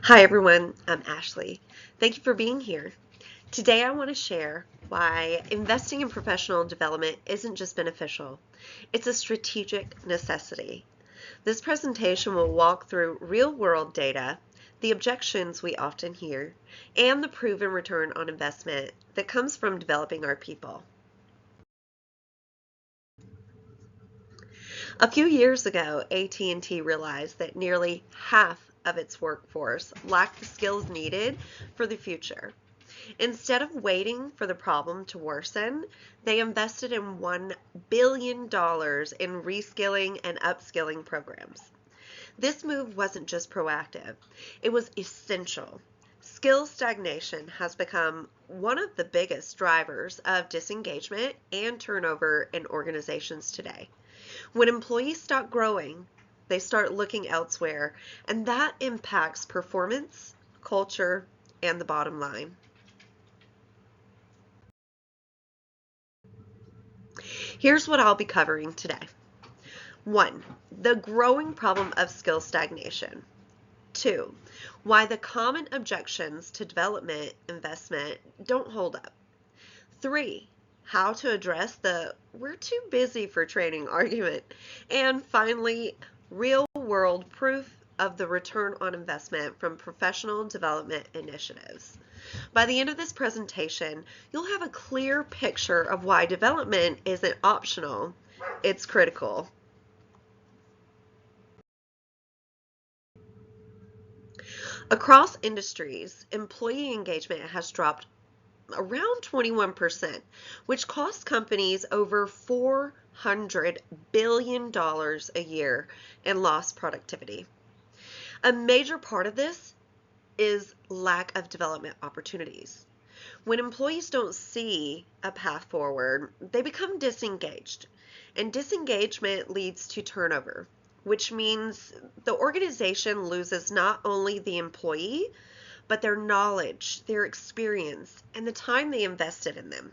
Hi everyone, I'm Ashley. Thank you for being here. Today I want to share why investing in professional development isn't just beneficial, it's a strategic necessity. This presentation will walk through real-world data, the objections we often hear, and the proven return on investment that comes from developing our people. A few years ago, AT&T realized that nearly half of its workforce lacked the skills needed for the future. Instead of waiting for the problem to worsen, they invested in $1 billion in reskilling and upskilling programs. This move wasn't just proactive, it was essential. Skill stagnation has become one of the biggest drivers of disengagement and turnover in organizations today. When employees stop growing, they start looking elsewhere, and that impacts performance, culture, and the bottom line. Here's what I'll be covering today. 1. The growing problem of skill stagnation. 2. Why the common objections to development investment don't hold up. 3. How to address the "we're too busy for training" argument. And finally, real-world proof of the return on investment from professional development initiatives. By the end of this presentation, you'll have a clear picture of why development isn't optional, it's critical. Across industries, employee engagement has dropped around 21%, which costs companies over $400 billion a year in lost productivity. A major part of this is lack of development opportunities. When employees don't see a path forward, they become disengaged. And disengagement leads to turnover, which means the organization loses not only the employee, but their knowledge, their experience, and the time they invested in them.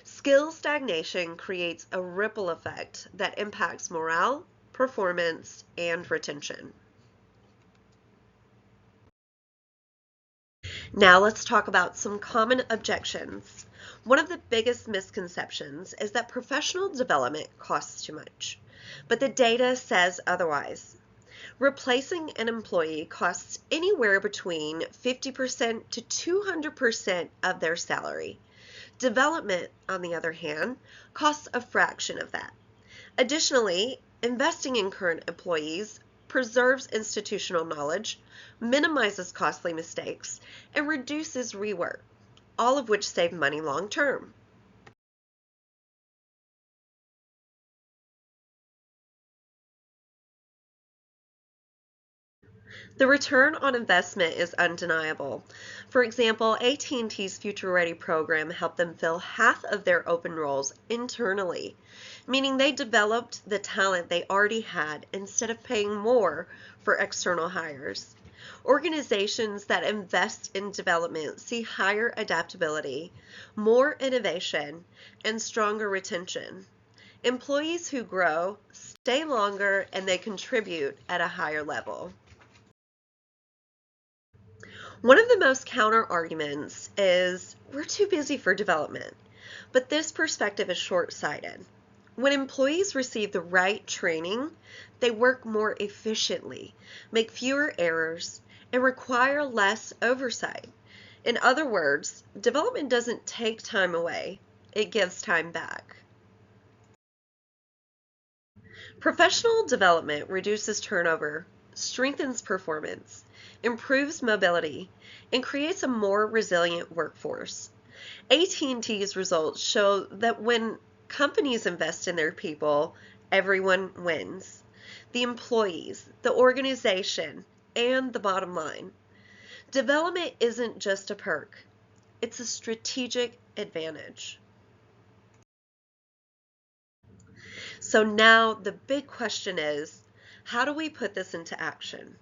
Skill stagnation creates a ripple effect that impacts morale, performance, and retention. Now let's talk about some common objections. One of the biggest misconceptions is that professional development costs too much, but the data says otherwise. Replacing an employee costs anywhere between 50% to 200% of their salary. Development, on the other hand, costs a fraction of that. Additionally, investing in current employees preserves institutional knowledge, minimizes costly mistakes, and reduces rework, all of which save money long term. The return on investment is undeniable. For example, AT&T's Future Ready program helped them fill half of their open roles internally, meaning they developed the talent they already had instead of paying more for external hires. Organizations that invest in development see higher adaptability, more innovation, and stronger retention. Employees who grow stay longer and they contribute at a higher level. One of the most counter arguments is we're too busy for development, but this perspective is short-sighted. When employees receive the right training, they work more efficiently, make fewer errors, and require less oversight. In other words, development doesn't take time away, it gives time back. Professional development reduces turnover, strengthens performance, improves mobility, and creates a more resilient workforce. AT&T's results show that when companies invest in their people, everyone wins. The employees, the organization, and the bottom line. Development isn't just a perk, it's a strategic advantage. So now the big question is, how do we put this into action?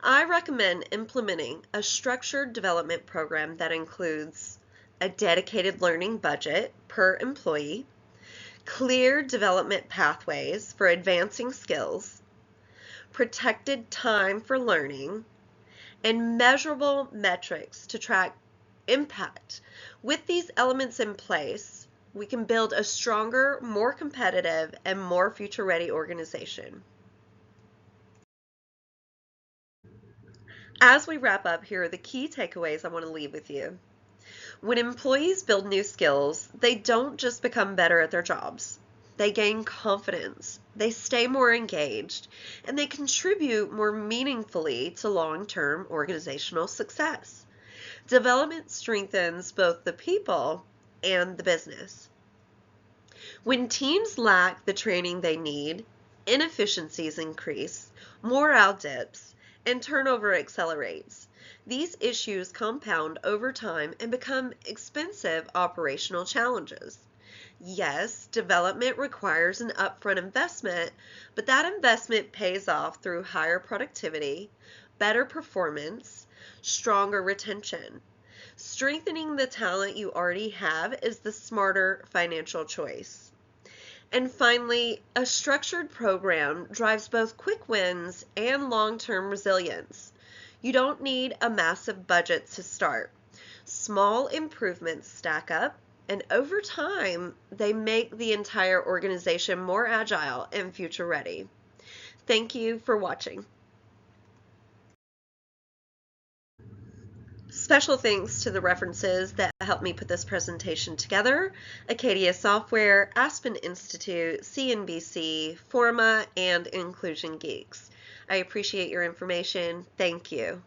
I recommend implementing a structured development program that includes a dedicated learning budget per employee, clear development pathways for advancing skills, protected time for learning, and measurable metrics to track impact. With these elements in place, we can build a stronger, more competitive, and more future-ready organization. As we wrap up, here are the key takeaways I want to leave with you. When employees build new skills, they don't just become better at their jobs. They gain confidence, they stay more engaged, and they contribute more meaningfully to long-term organizational success. Development strengthens both the people and the business. When teams lack the training they need, inefficiencies increase, morale dips, and turnover accelerates. These issues compound over time and become expensive operational challenges. Yes, development requires an upfront investment, but that investment pays off through higher productivity, better performance, stronger retention. Strengthening the talent you already have is the smarter financial choice. And finally, a structured program drives both quick wins and long-term resilience. You don't need a massive budget to start. Small improvements stack up, and over time, they make the entire organization more agile and future ready. Thank you for watching. Special thanks to the references that helped me put this presentation together: Acadia Software, Aspen Institute, CNBC, Forma, and Inclusion Geeks. I appreciate your information. Thank you.